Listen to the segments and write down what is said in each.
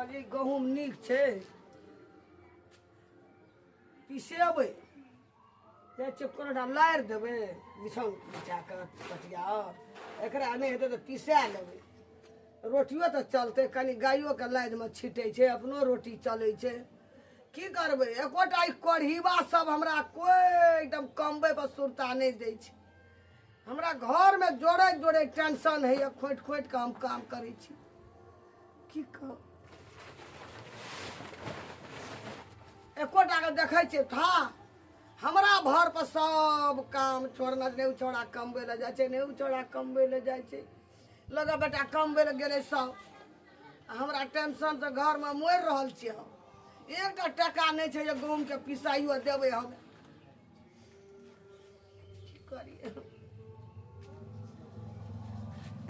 कहलिए गहूम नीक छै पिसेबै कोनोटा लारि देबै बिछौन बिछा कऽ पटिया एकरा नहि हेतै तऽ पिसा लेबै रोटियो तऽ चलतै कनि गायोके लादिमे छिटै छै अपनो रोटी चलै छै की करबै एकोटा ई कढ़ीबा सब हमरा कोइ एकदम कमबै पर सुरता नहि दै छै हमरा घरमे जोड़ैत जोड़ैत टेंशन होइए खोटि खोटि कऽ हम काम करै छी की कहब एकोटाके देखै छियै था हमरा घर पर सब काम छोड़ना नहि छोड़ा कमबै लए जाइ छै नहि छोड़ा कमबै लए जाइ छै लगा बेटा कमबै लए गेलै सब हमरा टेंशन से घरमे मरि रहल छियै हम एकटा टका नहि छै जे गहूँमके पिसाइयो देबै हम की करियै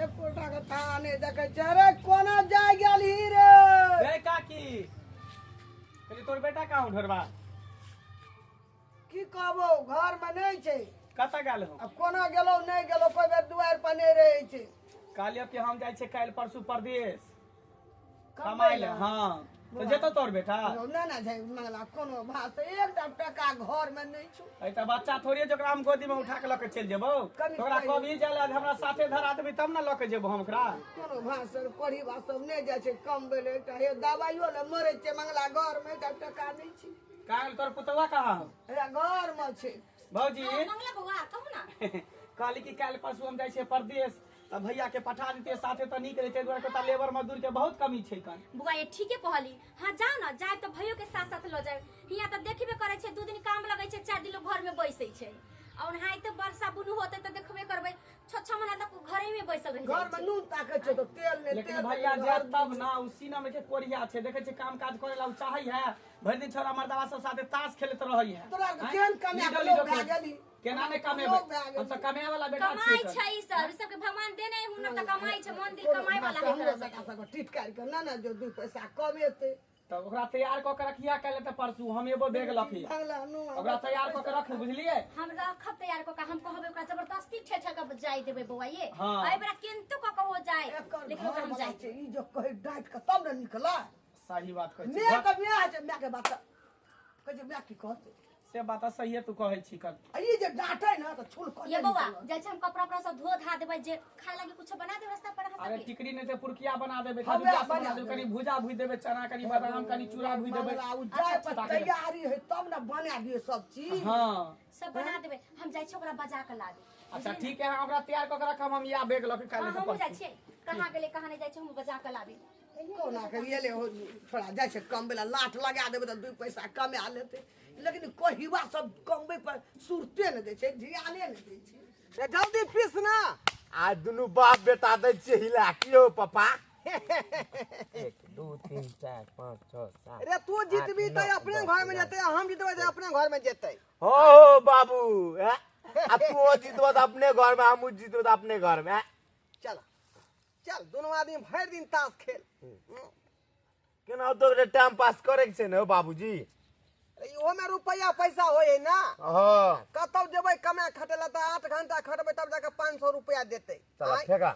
एकोटाके था नहि देखै छै रे कोना जाय गेलही रे काकी तोर बेटा कहाँ ढोरबा की कहबो घर में नहीं छै कत गेल हो अब कोना गेलो नहीं गेलो कोई बेर दुआर पर नहीं रहे छै कहलियो कि हम जाय छै काल परसू परदेश कमाई ले हां तो जेतो तोर बेटा ना ना जाय मंगला कोनो बात एकटा टका घर में नहीं छु ए त बच्चा थोड़ी जकरा हम गोदी में उठा के ल के चल जेबो तोरा कभी जाय ले हमरा साथे धरा देबी तब ना ल के जेबो हम ओकरा कोनो भाषण पढ़ी बा सब नहीं जाय छै कम बेले एकटा हे दवाइयो ले मरे छै मंगला घर में एकटा टका नहीं छै काल तोर पुतवा कहाँ हो एरा घर में छै भौजी मंगला बउआ कहू ना कहली कि काल परसू हम जाय छै परदेश त भैया के पठा देते साथे त नीक रहते दुआरे त लेबर मजदूर के बहुत कमी छै कन बुआ ये ठीके कहली हां जाओ ना जाए तो भइयो के साथ साथ ल जाए हिया त देखबे करे छै 2 दिन काम लगै छै 4 दिन लोग घर में बैसै छै और हाय त वर्षा बुनु होते त देखबे करबै 6 महीना तक घरे में बैसल रह घर में नून ताके छै तो तेल ने लेकिन भैया जे तब ना उसी ना में के कोरिया छै देखे छै काम काज करे ला चाहै है भर दिन छोरा मर्दावा सब साथे ताश खेलत रहै है तोरा केन कमे के लोग भा गेली केना ने कमे हम सब कमे वाला बेटा छै कमाई छै ई सब के भगवान देने हुनर त कमाई छै मंदिर कमाई वाला है बेटा सब टिटकार के ना ना जो 2 पैसा कमेते तब ओकरा तैयार क के रखिया काले त परसू हम एबो बेग लखी ओकरा तैयार क के रख बुझलिए हम रखब तैयार क के हम कहबे ओकरा जबरदस्ती ठेठा के जाय देबे बउआ ये हाँ। एहि बेरा किंतु क के हो जाए लेकिन ओकरा हम जाय छै ई जो कहि डांट के तब न निकला सही बात कहै मैं के मैं छै मैं के बात कह जे मैं की कहते से बात सही है तू कहै छी कर ई जे डांटे ना त छुल कर ये बउआ जाय छै हम कपड़ा उपड़ा सब धो धा देबे जे खाए लागी कुछ बना दे रास्ता पर अरे टिकरी ने ते पुरकिया बना देबे हाँ, कनी बना देबे। कनी भुजा भुज देबे चना कनी बादाम कनी चूड़ा भुज देबे जाय पर तैयारी है तब ना बना दिए सब चीज हां सब बना देबे हम जाय छी ओकरा बजा के लाबे अच्छा ठीक है ओकरा तैयार क के रखब हम या बेग लके काले हम से जाय परसू छी कहां गेले कहां नहीं जाय छी हम बजा के लाबे कोना के ये ले हो थोड़ा जाय छै कम बेला लाठ लगा देबे त 2 पैसा कमा लेते लेकिन कहिवा सब कमबे पर सुरते न दे छै ध्याने न दे छै जल्दी पीस ना आज दुनु बाप बेटा दै छियै हिला कियो पापा 1 2 3 4 5 6 7 अरे तू जीतबी तो अपने घर में जेते हम जीतबे तो अपने घर में जेते हो बाबू आ तू जीतबो त अपने घर में हम जीतबो त अपने घर में चल चल दोनों आदमी भर दिन ताश खेल केना तो टाइम पास करे के छै ने बाबूजी इहो में रुपया पैसा होय ना हां कतौ जेबै कमा खटेला त 8 घंटा खटबै तब जाके 500 रुपया देते चल फेका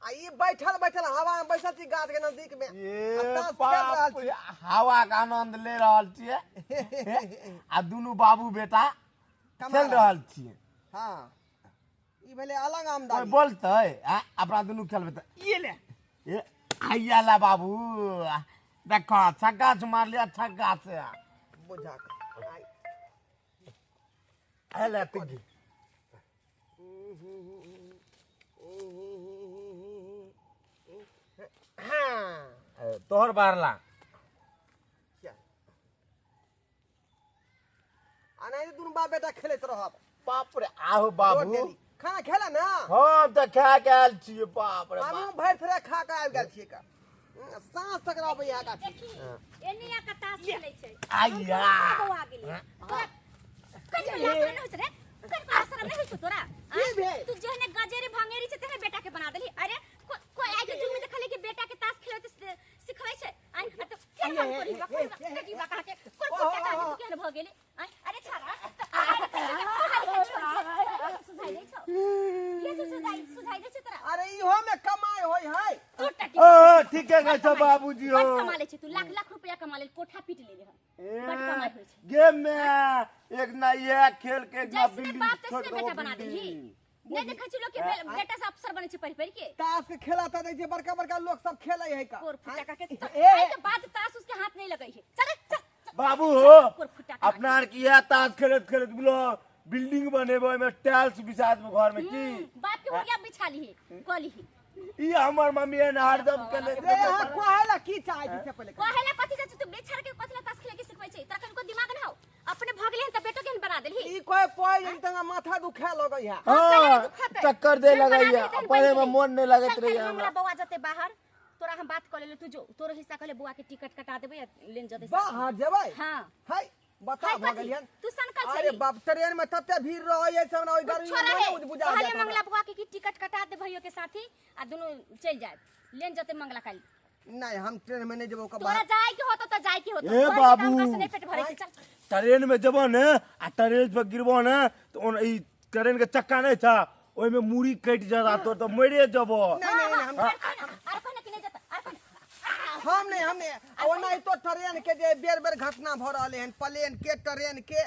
आ ई बैठल बैठल हवा में बैसल छी गाछ के नजदीक में ये बाप हवा का आनंद ले रहल छियै आ दुनु बाबू बेटा खेल रहल छियै हां ई भेले अलग कोई आमदानी बोलतै अपना दुनु खेलबै त ये ले ए आइया ला बाबू देखो छक्का से मार लिया छक्का से बुझा के हेले पिगी हां तोहर बारला अनाई दुनु बाप बेटा खेलत रहब बाप रे आहो बाबू खाना खेला ना हम त खा के आयल छियै बाप रे हम भर थरे खा के आबि गेल छियै का सांस तक रहबै यहाँ का एनिया का ताश खेलै छै आइया बउआ गेले तोरा कनी लाज नहीं होत रे कर शरम नहीं होत तोरा तू जहने गजेरी भंगेरी से तेरे बेटा के बना देली अरे कोई आइ के जुग में देखले कि बेटा के ताश खेलत सिखबै छै आई तो के हम करी की बका के कोन को के केहन भ गेली अरे छाड़ा सुझाई दे छौ ये सुझाई दे छ तोरा अरे इहो में कमाई होय है ओ कथी के गए छ बाबूजी हो बड़ कमा ले छी तू लाख रुपया कमा ले कोठा पीट ले ले बड़ कमाई होय छै गेम में एक ना ये खेल के एक ना जैसे बिल्डिंग बाप छोड़ तैसे बेटा बना देली नहीं देखै छी लोग के बेटा से अफसर बने छै पढ़ के ताश के खेला था जे बड़का बड़का लोग सब खेले है का कोर फुटा के ए के बाद ताश उसके हाथ नहीं लगई है चल चल बाबू हो कोर फुटा के अपना आर की ताश खेलत खेलत बोलो बिल्डिंग बनेबो में टाइल्स बिछा देबो घर में की बाप के ओरिया बिछा ली है कली है ई हमर मम्मी है हरदम खेले रे हां कोहेला की चाहे से पहले कहेला कथि से तू बेचारा के कथि ताश खेले के सिखबै छै तखन को दिमाग न हो अपने भगले त बेटो के बना देली ई कोई पोइ तंगा माथा दुखा लगई है हां चक्कर दे लगैया पढ़े में मन नहीं लगत रही हमरा बौआ जते बाहर तोरा हम बात कर ले तू जो तोर हिस्सा कहले बुआ के टिकट कटा देबे लेन जते बाहर जेबै हां हाय बता भगलियन तू सनकल अरे बाप ट्रेन में तते भीड़ रहै है सब ना ओइ गर्मी में बुझा कहले मंगला बुआ के की टिकट कटा दे भइयो के साथी आ दोनों चल जाए लेन जते मंगला काल नहीं हम ट्रेन में नहीं जेबो का तोरा जाए के होतो त जाए के होतो ए बाबू नहीं पेट भरे छै चल ट्रेन में जबो न आ ट्रेन पर गिरबो न तो ई ट्रेन के चक्का नहीं था ओइ में मुड़ी कट जाता तो मरे जबो नहीं हम आर कोने कि नहीं जाता आर कोने हम नहीं ओना तो ट्रेन के जे बेर बेर घटना भ रहले हन प्लेन के ट्रेन के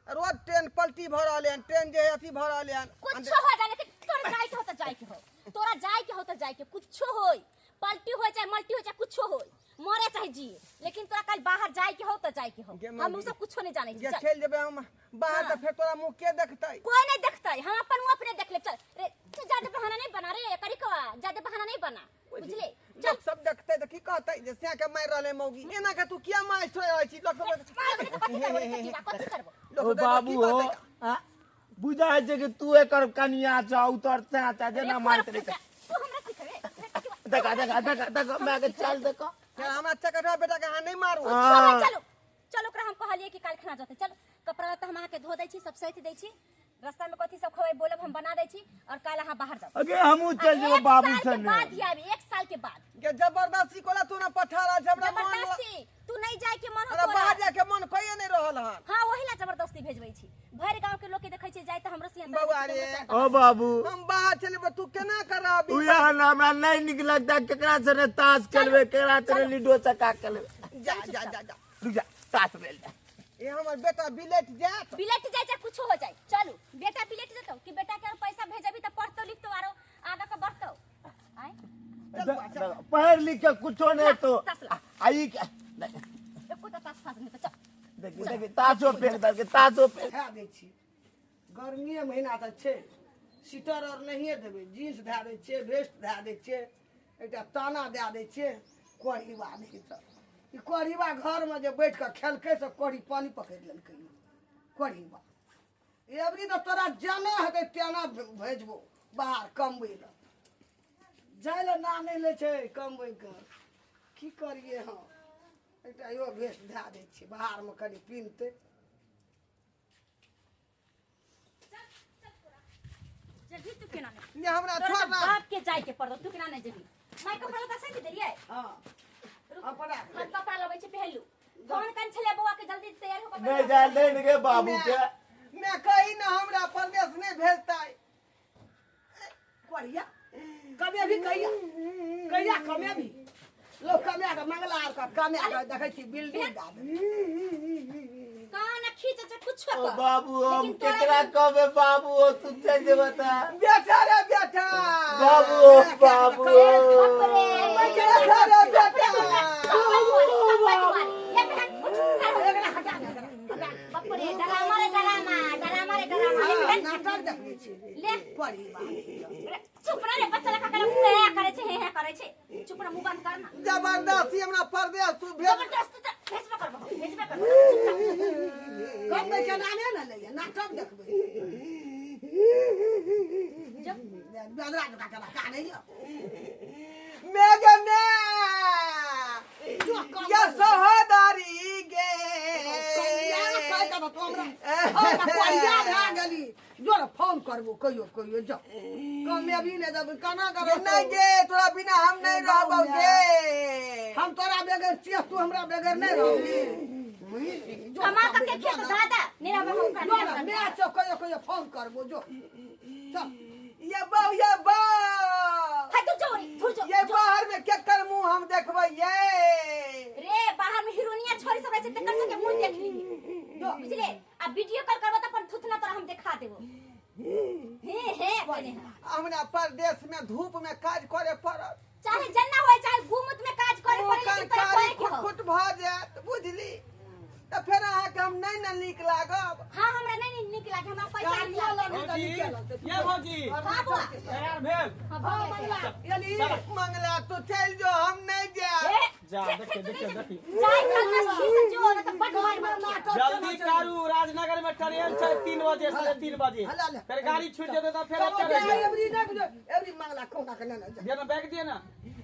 रोज ट्रेन पलटी भ रहले हन ट्रेन जे अथी भ रहले हन कुछ हो जाने के तोरा जाए के हो त जाए के हो तोरा जाए के हो त जाए के कुछ होई पलटी हो चाहे मल्टी हो चाहे कुछ होई मरे चाहे जी लेकिन तोरा कल बाहर जाए के हो त जाए के हो हम उ सब कुछ नहीं जाने जे छी चल जेबे हम बाहर त फिर तोरा मुंह के देखतै कोई नहीं देखता है हम अपन मुंह अपने देख ले चल रे तू ज्यादा बहाना नहीं बना रे करिकवा ज्यादा बहाना नहीं बना बुझले जब सब देखतै त की कहतै जे से के मार रहले मौगी एना के तू किया मार रहै छी लोग ओ बाबू हो बुझा छै कि तू एकर कनिया छ उतरते आ जेना मारत रे तू हमरा सिखबे देखा मैं के चल देखो हमरा चकटा बेटा के हां नहीं मारू चलो चलो ओकरा हम कहलिए कि काल खाना जते चल कपड़ा त हम आके धो दै छी सब सहित दै छी रास्ता में कथि सब खबै बोलब हम बना दै छी और काल अहाँ बाहर जाओ अगे हमहू चल जेबो बाबू से संगे बाद आबी 1 साल के बाद के जबरदस्ती कोला तू ना पठारा झबरा मन जबरदस्ती तू नहीं जाए के मन अरे हो बाहर जाके मन कहिए नहीं रहल हन हां वही ला जबरदस्ती भेजबै छी भर गांव के लोग के देखै छै जाय त हमरो सियान बउआ रे ओ बाबू हम बाहर चलेबे तू केना करबी उया ना हमरा नहीं निक लगता केकरा से ताश खेलबे केकरा से लूडो चक्का खेलबे जा जा जा जा रुक जा ताश खेल जा ये हमर बेटा बिलेट जात बिलेट जाय चाहे कुछ हो जाए चलू बेटा बिलेट जतो कि बेटा के पैसा भेजबी त पढ़तो लिखतो आरो आगा के बढ़तो आय पढ़ लिख के कुछो नहीं तो आई एको त तास फास नहीं त चल देखी ताशो फेंक दे के ताशो फेंक धै दै छी गर्मीए महीना त छै सीटर और नहिए देबै जींस धै दै छियै वेस्ट धै दै छियै एकटा ताना दे दै छियै कोढ़ीबा नहीं त ई कोढ़ीबा घर में जे बैठ के खेलकै से कोढ़ी पानी पकड़ लेलकै कोढ़ीबा एबरी तो तोरा जाना हेतै तेना भेजबो बाहर कमबै ल जाय ल ना नहीं ले छै कमबै के की करिए हम एकटा यो वेस्ट धै दै छियै बाहर में कनी पीनतै जल्दी तू केना नहीं ये हमरा तोरा छोड़ त ना बाप के जाय के पड़तो तू केना नहीं जेबी माय कपड़ा त सही देलिए हां अपना हम कपड़ा लबै छी पहलू फोन कन छले बौआ के जल्दी तैयार हो नहीं जा नहीं गे बाबू के मैं कही ना हमरा परदेश नहीं भेजतै कोढ़िया कमे भी कहिया कमे भी लोग कमे के मंगला आर का कमे के देखै छी बिल्डिंग गार्डन कान खींच छ कुछ ओ कर बाबू हम केकरा कहबे बाबू हो तू चल जे बता बेटा रे बेटा बाबू हो बाबू बेटा रे बेटा नाटक देखै छी ले कोढ़ीबा चुप रह रे बच्चा लखा करे करे छे हे करे छे चुप रह मुंह बंद कर ना जबरदस्ती हमरा परदेश तू भेज जबरदस्ती भेजबे कर कमे के नामे न लइए नाटक देखबै जब बेदरा जका करा काने लियो मेगने ये सहोदरी गे जोर फोन करबो कहियो जो कमे भी ने दब कना कर नहीं गे तोरा बिना हम नहीं रहबो गे हम तोरा बगैर चिया तू हमरा बगैर नहीं रहबी कमा के खेत दादा मेरा बहू का जो मैं चो कहियो फोन करबो जो चल ये बा हाय तू जोरी धुर जो ये बाहर में केकर मुंह हम देखबै ये रे बाहर में हीरोइनिया छोरी सब रहै छै तेकर संगे मुंह देख ली जो बुझले आ वीडियो कॉल करबो त पर थुथना तोरा हम देखा देबो हे बने हमरा परदेश में धूप में काज करे पड़त चाहे जन्ना होय चाहे गुमुत में काज करे पड़े लेकिन तोरा करे के हो खुट भ जात बुझली त फेर अहाँ के हम नहीं न नीक लागब हां हमरा नहीं नीक लागे हमरा पैसा नहीं लागे भौजी ये भौजी बाबू तैयार भेल हां मंगला यदि मंगला तो चल जो हम नहीं जाए जा देखे जाय कल से जो न त बड मार जल्दी करू राजनगर में ट्रेन छै 3 बजे से 3 बजे फिर गाड़ी छूट जेते त फिर एवरी मंगला कोना के ना दे ना बैग दिए ना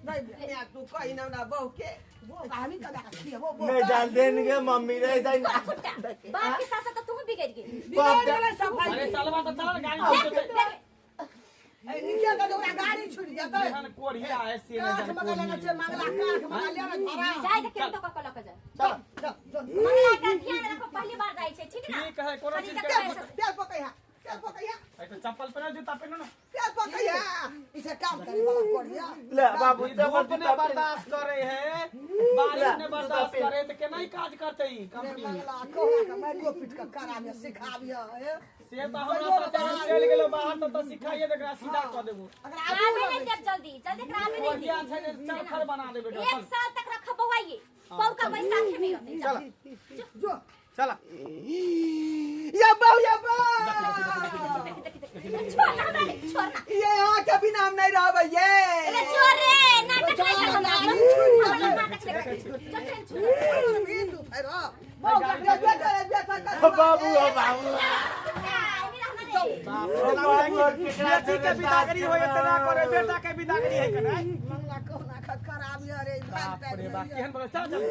नहीं मैं तू कही ना बहू के हामी त देखा खिए वो मैं जान देंगे मम्मी रे जाई बाप के साथ साथ तू बिगड़ गई बिगड़ सफाई अरे चलवा तो चल गाड़ी छूट जेते ए नीचे का जो गाड़ी छूट जाता है एहन कोढ़िया है से काख ने मंगला ना छे मंगला काख मंगला ले ना धरा जाय के तो कक लक जा चल मंगला का ध्यान रखो पहली बार जाय छै ठीक ना ठीक है कोनो चीज के प्यार पकैया ए तो चप्पल पहनो जूता पहनो ना प्यार पकैया इसे काम करे वाला कोड़िया ले बाबू धूप ने बर्दाश्त करे है बारिश ने बर्दाश्त करे तो केना ही काज करते ही कंपनी में मंगला कोना के मारियो पीट के कराबिया सिखाबिया से तो हमरा साथे चल गेलो बाहर तो सिखाइए देकरा सीधा क देबो आवे नहीं देब जल्दी करावे नहीं कोढ़िया छै चल फर बना दे बेटा एक साल तक रखबो आइए पौका बैसाखे में होते चल जो चला या बहू छोड़ना ये यहाँ के बिना हम नहीं रहबै ये अरे छोड़ रे नाटक नहीं करना नाटक बाबू बेटी के बिदागरी होय तना करे बेटा के बिदागरी है कना मंगला कोना के कराबिया रे बाप रे बाप केहन बोले चल चल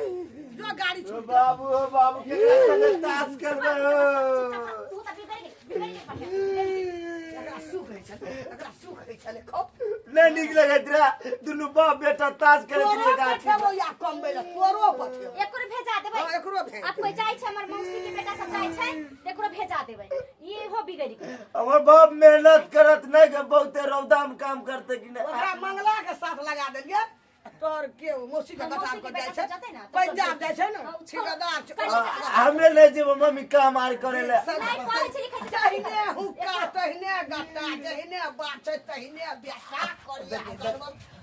जो गाड़ी ओ छूट बाबू के संगे ताश करबे तू तो बिगड़ गई एकरा सुख है चले खूब नहीं निक लगत रे दुनु बाप बेटा ताश करे तोरो के गाछी पठेबो या कम बेला तोरो पठेबो एकरो भेजा देबै हां एकरो भेज आप कोई जाय छै हमर मौसी के बेटा सब जाय छै एकरो भेजा देबै ये हो बिगड़ गई हमर बाप मेहनत करत नहीं के बहुते रौदा में काम करते कि नहीं ओकरा मंगला के साथ लगा देलिए तोर के मौसी के बेटा को जाय छै पंजाब जाय छै ना ठेकेदार छै हमें ले जेब मम्मी काम आर करे ले नहीं पढ़े छै लिखे छै तहिने हुक्का तहिने गट्टा तहिने बात तहिने बेटा करिया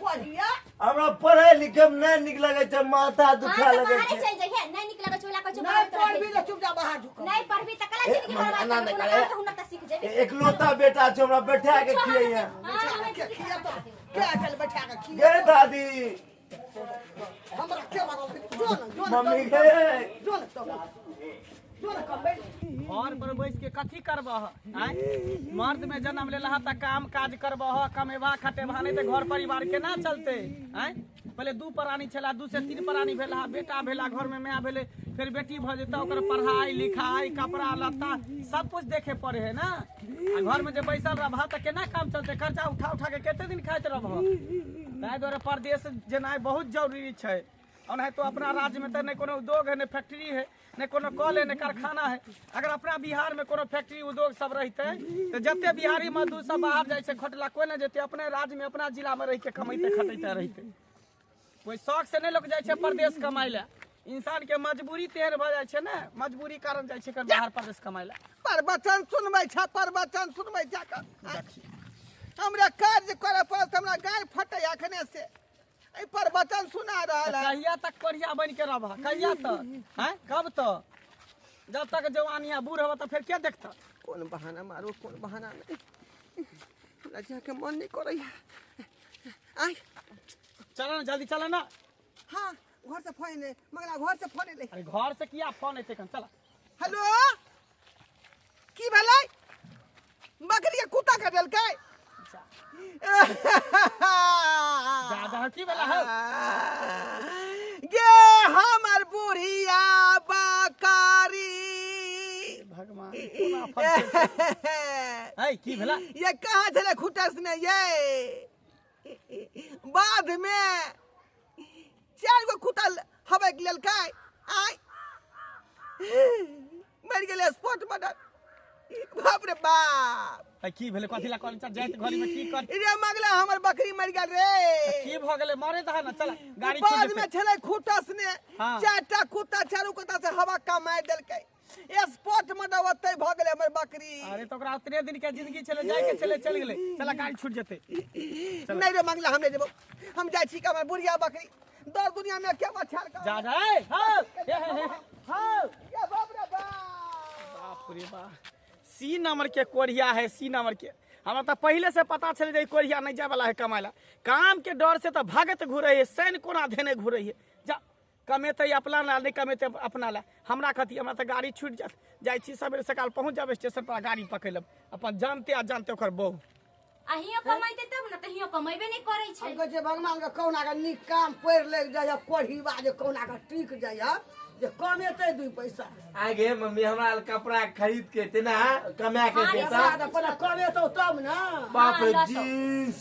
कोरिया हमरा पढ़े लिखे में नहीं निक लगे छै माथा दुखा हां लगे बाहर छै चल जाइए नहीं निकला चोला को चुप नहीं पढ़बी तो चुप जा बाहर झुक नहीं पढ़बी त कला जिंदगी बर्बाद कर तो हुनर त सीख जेबे एकलौता बेटा छै हमरा बैठा के खियैया क्या चल बैठा के खिया गे दादी हमरा के मारो जो ना मम्मी गे जो ना कम बैठ घर पर बैठ के कथी करबह आय मर्द में जन्म लेला त काम काज करबह कमेबा खटेबा नहीं त घर परिवार केना चलते आय पहले 2 प्राणी छला 2 से 3 प्राणी भेला बेटा भेला घर में माय भेले फिर बेटी भ जेता ओकर पढ़ाई लिखाई कपड़ा लत्ता सब कुछ देखे पड़े है ना आ घर में जे बैसल रहबह त केना काम चलते खर्चा उठा के कते दिन खाइत रहबह ताहि द्वारे परदेश जेनाइ बहुत जरूरी छै और नहीं तो अपना राज्य में तो नहीं कोनो उद्योग है नहीं फैक्ट्री है नहीं कोनो कॉल है नहीं कारखाना है अगर अपना बिहार में कोनो फैक्ट्री उद्योग सब रहते तो जते बिहारी मजदूर सब बाहर जाए से खटला कोई नहीं जेते अपने राज्य में अपना जिला में रह के कमाते खटते रहते कोई शौक से नहीं लोग जाए परदेश कमाई ला इंसान के मजबूरी तेहर भ जाए ना मजबूरी कारण जाए बाहर प्रदेश कमाई ला प्रवचन सुनबै छ प्रवचन सुनबै छ हमरा काज करे पड़त हमरा गाय फटे अखने से ए प्रवचन सुना रहल है कहिया तक कोढ़िया बन के रहबा कहिया तक हैं कब तक जब तक जवानिया बूढ़ होबा तो फिर क्या देखता कौन बहाना मारो कौन बहाना नहीं लजा के मन नहीं करे आई चलो ना जल्दी चलो ना हां घर से फोन ले मगला घर से फोन ले अरे घर से किया फोन एते कन चला हेलो की भेलै बकरी के कुत्ता के देलकै ज्यादा की वाला है गे हमर बुढ़िया बकरी भगवान कोना फंस है की भेला ये कहाँ छले खुटस ने ये बाद में 4 गो कुत्ता हवे लेलकै आय मर गेलै स्पॉट मर्डर बाप रे बाप की भेले कथी ला कहल जाइत घरी में की कर रे मंगला हमर बकरी मर गेल रे की भ गेले मरे दहा ना चल गाड़ी बाद छूट में जेतै छले खूटस ने हाँ। चारटा खूटा चारू कोता से हवा कमाय देलकै स्पॉट में दवते भ गेले हमर बकरी अरे तो ओकरा उतने दिन के जिंदगी चले जाए के चले चल गेले चल गाड़ी छूट जेतै नहीं रे मंगला हम नहीं देबो हम जाय छी हमर बुढ़िया बकरी दर दुनिया में क्या बछार का जा जा ए हां हां ये बाप रे बाप बाप रे बाप सी नंबर के कोरिया है सी नंबर के हमरा तो पहले से पता चल जाए कोरिया नहीं जाए वाला है कमाला काम के डर से तो भागत घूरे है सैन कोना धेने घूरे है जा कमेते अपना ला नहीं कमेते अपना ला हमरा कथी हमरा तो गाड़ी छूट जात जाय छी सवेरे सकाल पहुंच जाब स्टेशन पर गाड़ी पकड़लब अपन जानते आ जानते ओकर बहु अहियो कमाइते तब न तहियो कमेबे नहीं करै छै हम कहै छै भगवान के कौना के नीक काम पढ़ ले जाय कोढ़ी बाजे कौना के टिक जाय जे कमेते 2 पैसा आगे मम्मी हमरा कपड़ा खरीद के तेना कमा के देता अपन कमेतो तब ना बाप रे हाँ, जींस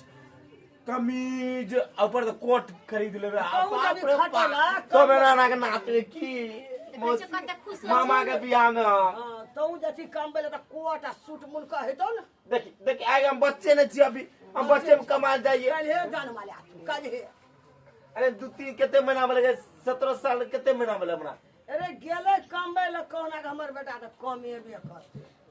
कमीज ऊपर तो कोट खरीद लेबे कहूँ बाप कभी रे खटेला, बाप तो मेरा ना के नाते की देखै छै कते खुश मामा के बियाह में हां तू जति काम बेले त कोट आ सूट मुल्का हेतो न देखी देखी आगे हम बच्चे नहीं छी अभी हम बच्चे में कमा जाइए कल हे जान वाले कल हे अरे 2-3 केते महीना बोले 17 साल केते महीना बोले हमरा अरे गेले काम बेले कौना के हमर बेटा त कमेबे कर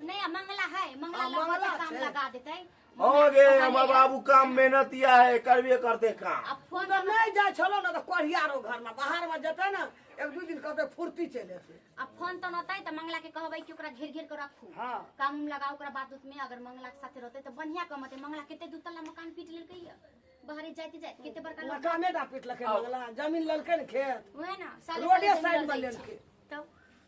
नहीं मंगला है मंगला हाँ, लगा मंगला काम छै। लगा देतै होगे हमार बाबू काम मेहनतिया है करबे करते काम अब फोन तो नहीं जाय छलो न त कोढ़ियारो घर में बाहर में जते न 1-2 दिन कहते फुर्ती चले अब फोन तो नतै त मंगला के कहबै कि ओकरा घेर घेर के रखू हां काम उम लगाओ ओकरा बात उत में अगर मंगला के साथे रहतै त बढ़िया कमते मंगला केते दुतला मकान पीट लेलकै या बाहरे जाते जाते केते बड़का लोग मकाने दा पीट लके मंगला जमीन ललके न खेत ओहे ना साले रोडे साले साइड जंगल में जाइ लेलकै छै। तब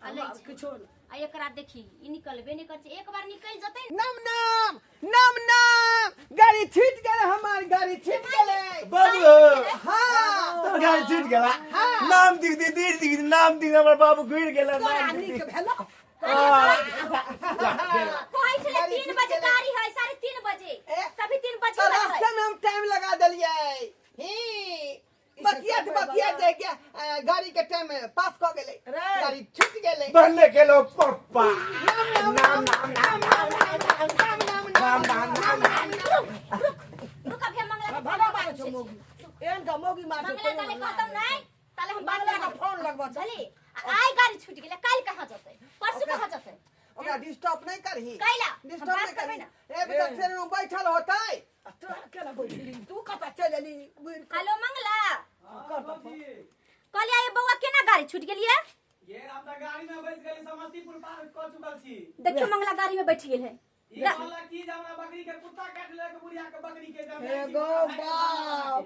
अलै छै। किछो न आ एकरा देखी ई निकलबे नहीं कर छै एक बार निकल जतै नम नम नम नम गाड़ी छीट गेले हमार गाड़ी छीट गेले बाबू हां तोर गाड़ी छूट गेला नाम दिख नाम दिख हमर बाबू गिर गेला तोरा नाम नीक भेलो कहै छले 3 बजे गाड़ी है 3:30 बजे तभी 3 तो बजे रास्ते में हम टाइम लगा दिलिए ही बतिया दे के गाड़ी के टाइम पास क गेले रे। गाड़ी छूट गेले बनने के लोग पप्पा नाम रुक अभी मंगला के भगा मारे छो मोगी एन का मोगी मार छो मंगला ताले खत्म नहीं ताले हम बात मंगला का लगा फोन लगवा चली आई गाड़ी छूट गेले काल कहां जतै परसू कहां जतै ओकरा डिस्टर्ब नहीं करही कैला डिस्टर्ब नहीं करबै करही ना ए बेटा ट्रेन में बैठल होतै तोरा केना बैठली तू कता चलली हेलो मंगला कर तो कहलिया ये बौआ केना गाड़ी छूट गेलिए ये हम त गाड़ी में बैठ गेली समस्तीपुर पार क चुकल छी देखियो मंगला गाड़ी में बैठ गेल है ये वाला की जे हमरा बकरी के कुत्ता काट ले के बुढ़िया के बकरी के जब एगो बाप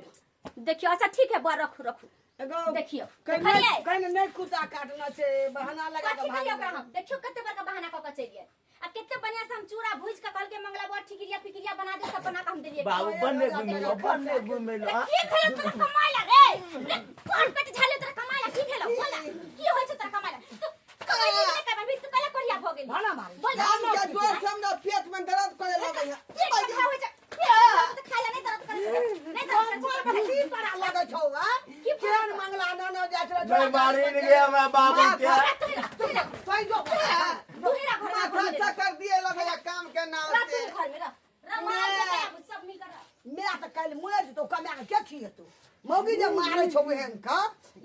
देखियो अच्छा ठीक है बुआ रखू रखू एगो देखियो कहने कहने नहीं कुत्ता काटना छै बहाना लगा के कथी कहियो ओकरा भाग हम देखियो कते बड़का बहाना क के चलिए आ कते बढ़िया से हम चूड़ा भूज के कहल के मंगला बुआ ठिकिरिया पिकिरिया बना दे सब बना के हम देलिए बाबू बनने घूमे लो की भेलो तोरा कमाइला रे कोन पेट झाले तोरा कमाइला की भेलो बोला की होय छै तोरा कमाइला तू कमाइला नहीं कर अभी तू कला करिया भ गेली भाना मारे बोल हम के जोर से हमरा पेट में दर्द करे लगे है पेट में होय छै तो खाइला नहीं दर्द करे नहीं दर्द करे की पड़ा लगे छौ आ केन मंगला न जाय छौ मैं मारे नहीं गया हमरा बाबू के तोय जो दुहेरा घर में खर्चा कर दिए लगे है काम के नाम रात से में घर में रह रमाल सब मिल कर मैं तो कल मुए तो कमा के क्या खिए तू मौगी जब मारे छौ बहन का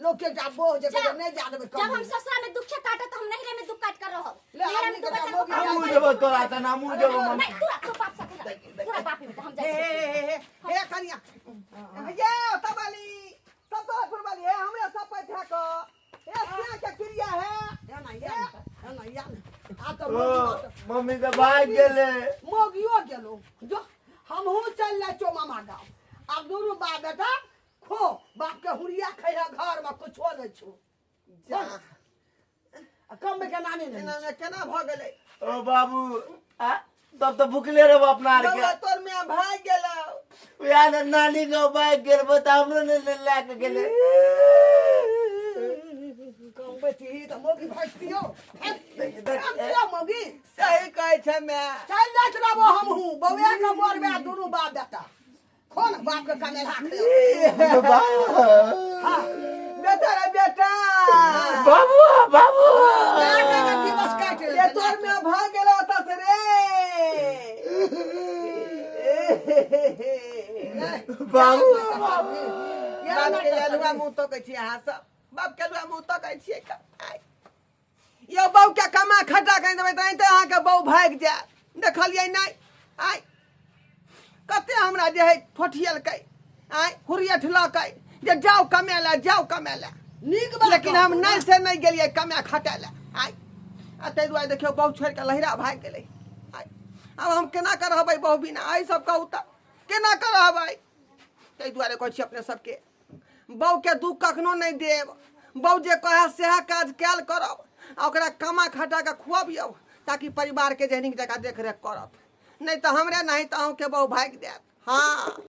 लोग के जाबो जे के नहीं जा देबे जब हम ससुरा में दुख काटा तो हम नहरे में दुख काट कर रहब ले हमनी के मौगी हमू जब तोरा त नामू जब हम नहीं तू बाप साथे पूरा बाप बेटा हम जाए हे कनिया ये तबाली सब तो फुरबाली है हमरा सब पे ठाको ए क्या क्या क्रिया है ना या आ तो मम्मी तो भाग गेले मौगियो गेलो जो हमहू चल ले चो मामा गांव अब दोनों बाप बेटा खो बाप के हुरिया खैरा घर में कुछ हो नहीं छो जा कम में के नानी नहीं एना में केना भ गेलै ओ बाबू आ तब तो भुखले रहो अपना आर बउआ के तोर में भाग गेलौ यार नानी के भाग गेल बता हमरो ने ले के गेले कम बेटी तो मौगी भटतियो क्या मौगी सही कहै छै मैं चल जात रहबो हमहू बउआ के मोरबे दोनों बाप बेटा खोन बाप के कने राख हां बेटा रे बेटा बाबू बाबू क्या दिवस काटे ये तोर में भाग गेलौ त रे बाबू बाप के अलुआ मुंह तो कहै छी अहाँ सब बाप के अलुआ मुंह तो कहै छियै यो बहू के कमा खटा कहि देबै तऽ अहाँके बहू भागि जायत देखलियै नहि आइ कते हमरा जे है ठोठियलकै आइ हुरियठ लकै जे जाओ कमे ले नीक बात लेकिन हम नहीं से नहीं गेलियै कमे खटे ले आइ आ ताहि दुआरे देखियौ बहू छोड़ि के लहिरा भागि गेलै आइ अब हम केना कर रहबै बहू बिना आइ सब कहू तऽ केना कर रहबै ताहि दुआरे कहै छी अपने सबके बहू के दुख कखनो नहीं देब बहू जे कहे सएह काज कैल करब आ ओकरा कमा खटा के खुआबियौ ताकि परिवार के जे नीक जकाँ देख रेख करत नहीं तो हमरे नहीं तो अहूँ के बहू भागि जायत हाँ